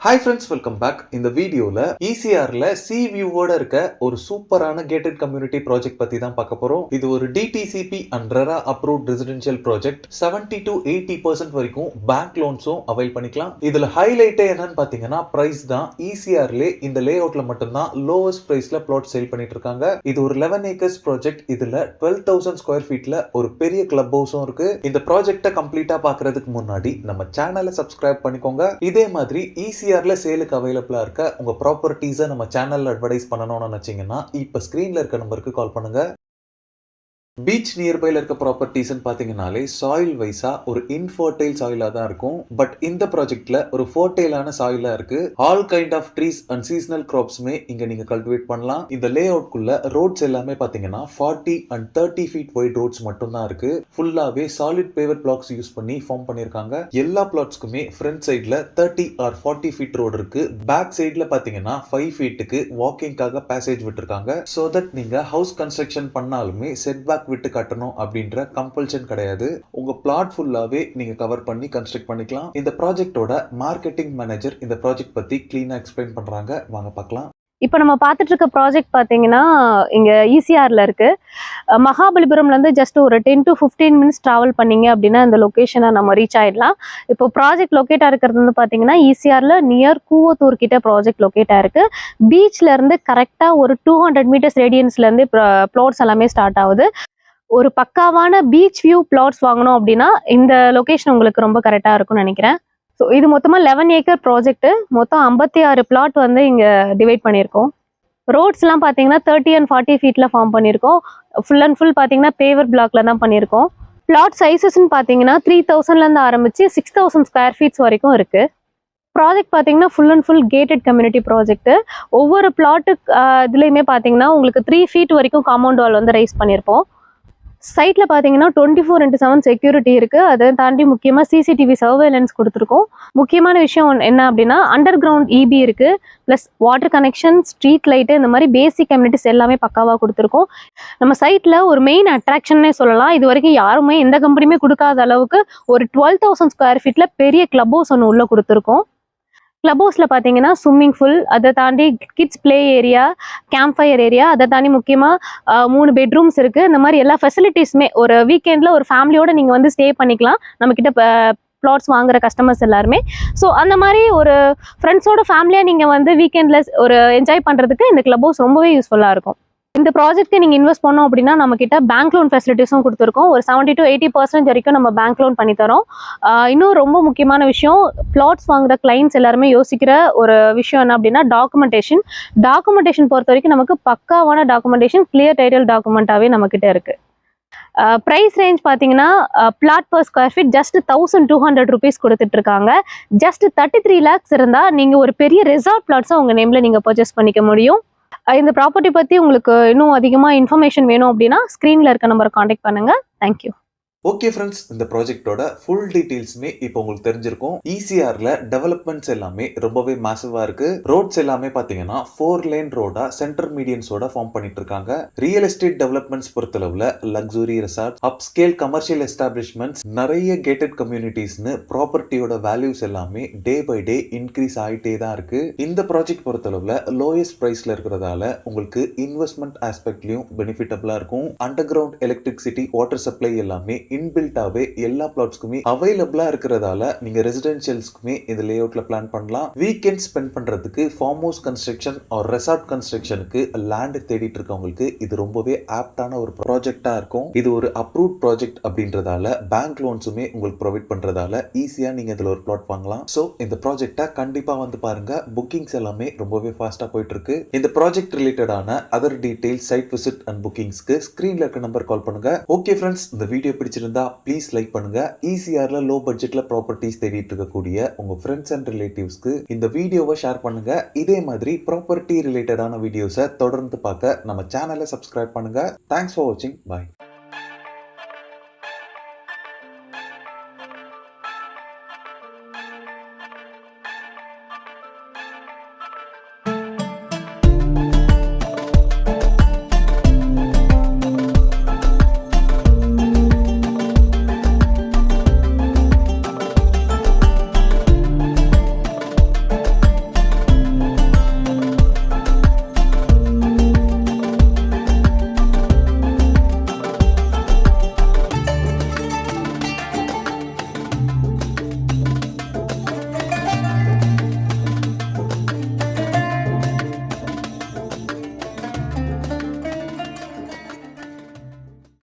Hi friends, welcome back. இந்த வீடியோல ECRல C வியூவோட இருக்க ஒரு சூப்பரான கேட்டட் கம்யூனிட்டி ப்ராஜெக்ட் பத்தி தான் பார்க்க போறோம். இது ஒரு DTCP and RERA approved residential project. 70 to 80% வரைக்கும் பேங்க் லோன்ஸும் அவைல் பண்ணிக்கலாம். இதுல ஹைலைட்டே என்னன்னு பாத்தீங்கன்னா பிரைஸ் தான். ECRல இந்த லே அவுட்ல மட்டும்தான் லோவஸ்ட் பிரைஸ்ல பிளாட் சேல் பண்ணிட்டு இருக்காங்க. இது ஒரு 11 ஏக்கர்ஸ் ப்ராஜெக்ட். இதுல 12,000 ஸ்கொயர் ஃபீட்ல ஒரு பெரிய கிளப் ஹவுஸும் இருக்கு. இந்த ப்ராஜெக்ட கம்ப்ளீட்டா பாக்குறதுக்கு முன்னாடி நம்ம சேனலை சப்ஸ்கிரைப் பண்ணிக்கோங்க. இதே மாதிரி ECRல சேலுக்கு அவைலபிளா இருக்க உங்க ப்ராப்பர்ட்டிஸை நம்ம சேனல்ல அட்வர்டைஸ் பண்ணணும்னு நினைச்சீங்கன்னா இப்ப ஸ்கிரீன்ல இருக்க நம்பருக்கு கால் பண்ணுங்க. பீச் நியர்பைல இருக்க ப்ராப்பர்ட்டிஸ்ன்னு பாத்தீங்கன்னாலே சாயில் வைஸா ஒரு இன்ஃபர்டைல் சாயிலா தான் இருக்கும். பட் இந்த ப்ராஜெக்ட்ல ஒரு ஃபர்டைலான சாயிலா இருக்கு. All kind of trees and seasonal கிராப்ஸ்மே இங்க நீங்க கல்டிவேட் பண்ணலாம். இந்த லே அவுட்குள்ள ரோட்ஸ் எல்லாமே பாத்தீங்கன்னா 40 and 30 ஃபீட் வைட் ரோட்ஸ் மட்டும் தான் இருக்கு. ஃபுல்லாவே சாலிட் பேவர் பிளாக்ஸ் யூஸ் பண்ணி ஃபார்ம் பண்ணிருக்காங்க. எல்லா பிளாட்ஸ்க்குமே ஃப்ரண்ட் சைட்ல 30 or 40 ஃபீட் ரோடு இருக்கு. பேக் சைட்ல பாத்தீங்கன்னா 5 ஃபீட்டுக்கு வாக்கிங்காக பேசேஜ் விட்டுருக்காங்க. சோ தட் நீங்க ஹவுஸ் கன்ஸ்ட்ரக்ஷன் பண்ணாலுமே செட் பேக் விட்டு கட்டணும் அப்படின்ற கம்பல்ஷன் கிடையாது. உங்க பிளாட் ஃபுல்லாவே நீங்க கவர் பண்ணி கன்ஸ்ட்ரக்ட் பண்ணிக்கலாம். இந்த ப்ராஜெக்ட்டோட மார்க்கெட்டிங் மேனேஜர் இந்த ப்ராஜெக்ட் பத்தி கிளீனா எக்ஸ்பிளைன் பண்றாங்க. வாங்க பார்க்கலாம். இப்போ நம்ம பார்த்துட்டு இருக்க ப்ராஜெக்ட் பார்த்தீங்கன்னா இங்கே ECRல இருக்கு. மகாபலிபுரம்லேருந்து ஜஸ்ட் ஒரு 10 to 15 மினிட்ஸ் ட்ராவல் பண்ணீங்க அப்படின்னா இந்த லொக்கேஷனை நம்ம ரீச் ஆயிடலாம். இப்போ ப்ராஜெக்ட் லொக்கேட் ஆகிறது வந்து பார்த்தீங்கன்னா ECRல நியர் கூவத்தூர் கிட்ட ப்ராஜெக்ட் லொக்கேட் ஆயிருக்கு. பீச்ல இருந்து கரெக்டாக ஒரு 200 மீட்டர்ஸ் ரேடியன்ஸ்லேருந்து ப்ளாட்ஸ் எல்லாமே ஸ்டார்ட் ஆகுது. ஒரு பக்காவான பீச் வியூ பிளாட்ஸ் வாங்கணும் அப்படின்னா இந்த லொகேஷன் உங்களுக்கு ரொம்ப கரெக்டாக இருக்கும்னு நினைக்கிறேன். ஸோ இது மொத்தமாக 11 ஏக்கர் ப்ராஜெக்ட். மொத்தம் 56 பிளாட் வந்து இங்கே டிவைட் பண்ணியிருக்கோம். ரோட்ஸ்லாம் பார்த்தீங்கன்னா 30 and 40 ஃபீட்டில் ஃபார்ம் பண்ணியிருக்கோம். ஃபுல் அண்ட் ஃபுல் பார்த்தீங்கன்னா பேவர் பிளாக்ல தான் பண்ணியிருக்கோம். பிளாட் சைஸஸ்ன்னு பார்த்தீங்கன்னா 3000லேருந்து ஆரம்பிச்சு 6000 ஸ்கொயர் ஃபீட்ஸ் வரைக்கும் இருக்கு. ப்ராஜெக்ட் பார்த்தீங்கன்னா full and full gated community project. ஒவ்வொரு பிளாட்டு இதுலையுமே பார்த்தீங்கன்னா உங்களுக்கு 3 ஃபீட் வரைக்கும் காம்பவுண்ட் வால் வந்து ரைஸ் பண்ணியிருப்போம். சைட்ல பார்த்தீங்கன்னா 24/7 செக்யூரிட்டி இருக்கு. அதை தாண்டி முக்கியமாக CCTV சர்வேலன்ஸ் கொடுத்துருக்கோம். முக்கியமான விஷயம் என்ன அப்படின்னா அண்டர் கிரவுண்ட் EB இருக்கு, plus water connection, street light, இந்த மாதிரி பேசிக் கம்யூனிட்டிஸ் எல்லாமே பக்காவாக கொடுத்துருக்கோம். நம்ம சைட்ல ஒரு மெயின் அட்ராக்ஷன்னே சொல்லலாம். இது வரைக்கும் யாருமே எந்த கம்பெனியுமே கொடுக்காத அளவுக்கு ஒரு 12,000 ஸ்கொயர் ஃபீட்ல பெரிய கிளப் ஹவுஸ் ஒன்று உள்ள கொடுத்துருக்கோம். கிளப் ஹவுஸில் பார்த்தீங்கன்னா ஸ்விம்மிங் பூல், அதை தாண்டி kids play area, camp fire area, அதை தாண்டி முக்கியமாக 3 பெட்ரூம்ஸ் இருக்குது. இந்த மாதிரி எல்லா ஃபெசிலிட்டிஸுமே ஒரு வீக்கெண்டில் ஒரு ஃபேமிலியோடு நீங்கள் வந்து ஸ்டே பண்ணிக்கலாம் நம்மக்கிட்ட பிளாட்ஸ் வாங்குற கஸ்டமர்ஸ் எல்லாருமே. ஸோ அந்த மாதிரி ஒரு ஃப்ரெண்ட்ஸோட ஃபேமிலியாக நீங்கள் வந்து வீக்கெண்டில் ஒரு என்ஜாய் பண்ணுறதுக்கு இந்த கிளப் ஹவுஸ் ரொம்பவே யூஸ்ஃபுல்லாக இருக்கும். இந்த ப்ராஜெக்ட்க்கு நீங்கள் இன்வெஸ்ட் பண்ணோம் அப்படின்னா நம்மக்கிட்ட பேங்க் லோன் ஃபெசிலிட்டிஸும் கொடுத்துருக்கோம். ஒரு 70 to 80% வரைக்கும் நம்ம பேங்க் லோன் பண்ணித்தரோம். இன்னும் ரொம்ப முக்கியமான விஷயம், பிளாட்ஸ் வாங்குற கிளைண்ட்ஸ் எல்லாருமே யோசிக்கிற ஒரு விஷயம் என்ன அப்படின்னா டாக்குமெண்டேஷன் பொறுத்த வரைக்கும் நமக்கு பக்காவான டாக்குமெண்டேஷன், கிளியர் டைட்டில் டாக்குமெண்ட்டாகவே நம்மக்கிட்ட இருக்குது. ப்ரைஸ் ரேஞ்ச் பார்த்தீங்கன்னா plot per square feet just 1200 rupees கொடுத்துட்ருக்காங்க. ஜஸ்ட் 33 lakhs இருந்தால் நீங்கள் ஒரு பெரிய ரெசார்ட் பிளாட்ஸை உங்கள் நேமில் நீங்கள் பர்ச்சேஸ் பண்ணிக்க முடியும். இந்த ப்ராப்பர்ட்டி பற்றி உங்களுக்கு இன்னும் அதிகமாக இன்ஃபர்மேஷன் வேணும் அப்படின்னா ஸ்க்ரீனில் இருக்க நம்பரை காண்டாக்ட் பண்ணுங்கள். தேங்க்யூ. ஓகே ஃப்ரெண்ட்ஸ், இந்த ப்ராஜெக்டோட ஃபுல் டீடைல்ஸுமே இப்போ உங்களுக்கு தெரிஞ்சிருக்கும். ECRல டெவலப்மெண்ட்ஸ் எல்லாமே ரொம்பவே மேசிவா இருக்கு. ரோட்ஸ் எல்லாமே பாத்தீங்கன்னா 4 லேன் ரோடா சென்டர் மீடியன்ஸோட ஃபார்ம் பண்ணிட்டு இருக்காங்க. ரியல் எஸ்டேட் டெவலப்மெண்ட்ஸ் பொறுத்தளவுல luxury resort, upscale commercial establishments, நிறைய கேட்டட் கம்யூனிட்டிஸ்னு ப்ராப்பர்ட்டியோட வேல்யூஸ் எல்லாமே டே பை டே இன்க்ரீஸ் ஆகிட்டே தான் இருக்கு. இந்த ப்ராஜெக்ட் பொறுத்தளவுல லோயஸ்ட் பிரைஸ்ல இருக்கிறதால உங்களுக்கு இன்வெஸ்ட்மெண்ட் ஆஸ்பெக்ட்லயும் பெனிஃபிட்டபிளா இருக்கும். Underground electricity, water supply எல்லாமே இன்பில்டாவே எல்லா பிளாட்ஸ்க்குமே அவைலபிளா இருக்கிறதால நீங்க ரெசிடென்ஷியல்ஸ்க்குமே இந்த லே அவுட்ல பிளான் பண்ணலாம். வீக்கெண்ட் ஸ்பெண்ட் பண்றதுக்கு farm house construction or resort கன்ஸ்ட்ரக்ஷனுக்கு லேண்ட் தேடிட்டு இருக்கவங்களுக்கு இது ரொம்பவே ஆப்டான ஒரு ப்ராஜெக்டா இருக்கும். இது ஒரு அப்ரூவ் ப்ராஜெக்ட் அப்படின்றதால பேங்க் லோன்ஸுமே உங்களுக்கு ப்ரொவைட் பண்றதால ஈஸியா நீங்க இதுல ஒரு பிளாட் வாங்கலாம். சோ இந்த ப்ராஜெக்டை கண்டிப்பா வந்து பாருங்க. புக்கிங்ஸ் எல்லாமே ரொம்பவே ஃபாஸ்டா போயிட்டு இருக்கு. இந்த ப்ராஜெக்ட் ரிலேட்டடான other details, site visit and புக்கிங்ஸ்க்கு ஸ்கிரீன்ல இருக்க நம்பர் கால் பண்ணுங்க. ஓகே ஃப்ரெண்ட்ஸ், இந்த வீடியோ பிடிச்சிருந்தா ப்ளீஸ் லைக் பண்ணுங்க. ECRல லோ பட்ஜெட்ல ப்ராப்பர்ட்டிஸ் தேடிட்டு இருக்கக்கூடிய உங்க ஃப்ரெண்ட்ஸ் அண்ட் ரிலேட்டிவ்ஸ்க்கு இந்த வீடியோவை ஷேர் பண்ணுங்க. இதே மாதிரி ப்ராப்பர்ட்டி ரிலேட்டடான வீடியோஸை தொடர்ந்து பார்க்க நம்ம சேனலை சப்ஸ்கிரைப் பண்ணுங்க. தேங்க்ஸ் ஃபார் வாட்சிங். பாய்.